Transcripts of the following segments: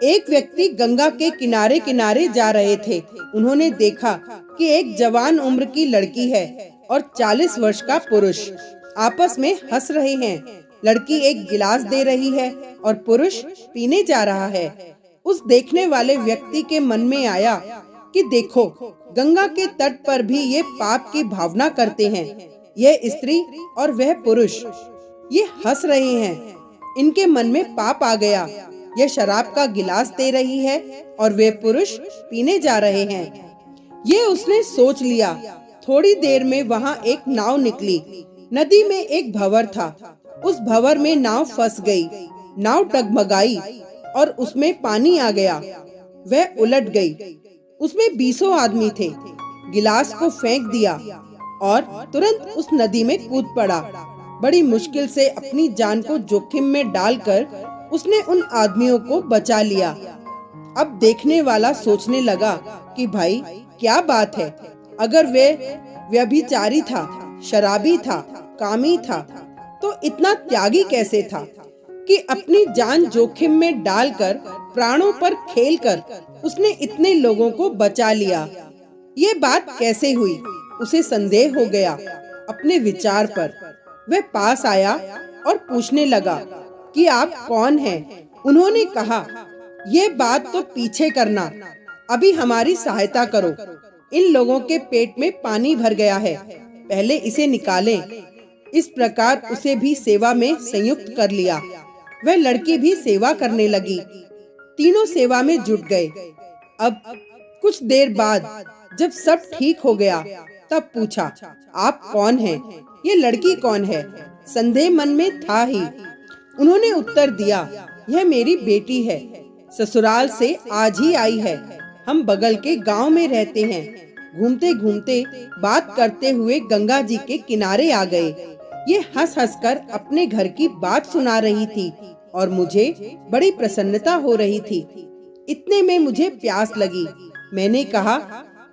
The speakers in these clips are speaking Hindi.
एक व्यक्ति गंगा के किनारे किनारे जा रहे थे। उन्होंने देखा कि एक जवान उम्र की लड़की है और 40 वर्ष का पुरुष आपस में हंस रहे हैं। लड़की एक गिलास दे रही है और पुरुष पीने जा रहा है। उस देखने वाले व्यक्ति के मन में आया कि देखो, गंगा के तट पर भी ये पाप की भावना करते हैं। यह स्त्री और वह पुरुष ये हंस रहे हैं। इनके मन में पाप आ गया। यह शराब का गिलास दे रही है और वे पुरुष पीने जा रहे हैं। ये उसने सोच लिया। थोड़ी देर में वहाँ एक नाव निकली। नदी में एक भंवर था। उस भंवर में नाव फंस गई। नाव डगमगाई और उसमें पानी आ गया। वह उलट गई। उसमें 20 आदमी थे। गिलास को फेंक दिया और तुरंत उस नदी में कूद पड़ा। बड़ी मुश्किल से अपनी जान को जोखिम में डालकर उसने उन आदमियों को बचा लिया। अब देखने वाला सोचने लगा कि भाई क्या बात है, अगर वे व्यभिचारी था, शराबी था, कामी था, तो इतना त्यागी कैसे था कि अपनी जान जोखिम में डालकर, प्राणों पर खेलकर उसने इतने लोगों को बचा लिया। ये बात कैसे हुई? उसे संदेह हो गया अपने विचार पर। वह पास आया और पूछने लगा कि आप कौन हैं? उन्होंने कहा, ये बात तो पीछे करना, अभी हमारी सहायता करो। इन लोगों के पेट में पानी भर गया है, पहले इसे निकालें। इस प्रकार उसे भी सेवा में संयुक्त कर लिया। वह लड़की भी सेवा करने लगी। तीनों सेवा में जुट गए। अब कुछ देर बाद जब सब ठीक हो गया, तब पूछा, आप कौन हैं? ये लड़की कौन है? संदेह मन में था ही। उन्होंने उत्तर दिया, यह मेरी बेटी है, ससुराल से आज ही आई है। हम बगल के गांव में रहते हैं। घूमते घूमते बात करते हुए गंगा जी के किनारे आ गए। ये हंस हंस कर अपने घर की बात सुना रही थी और मुझे बड़ी प्रसन्नता हो रही थी। इतने में मुझे प्यास लगी। मैंने कहा,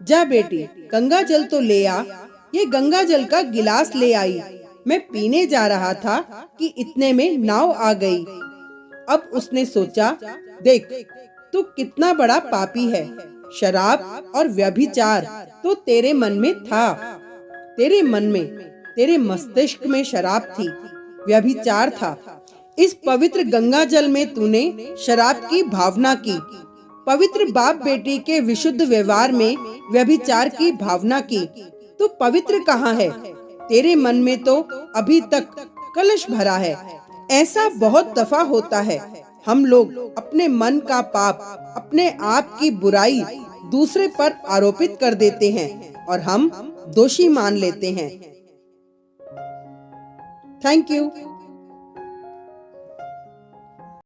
जा बेटी, गंगा जल तो ले आ। ये गंगा जल का गिलास ले आई। मैं पीने जा रहा था कि इतने में नाव आ गई। अब उसने सोचा, देख, तू कितना बड़ा पापी है। शराब और व्यभिचार तो तेरे मन में था। तेरे मन में, तेरे मस्तिष्क में शराब थी, व्यभिचार था। इस पवित्र गंगा जल में तूने शराब की भावना की। पवित्र बाप बेटी के विशुद्ध व्यवहार में व्यभिचार की भावना की। तो पवित्र कहाँ है? तेरे मन में तो अभी तक कलश भरा है। ऐसा बहुत दफा होता है। हम लोग अपने मन का पाप, अपने आप की बुराई दूसरे पर आरोपित कर देते हैं और हम दोषी मान लेते हैं। Thank you.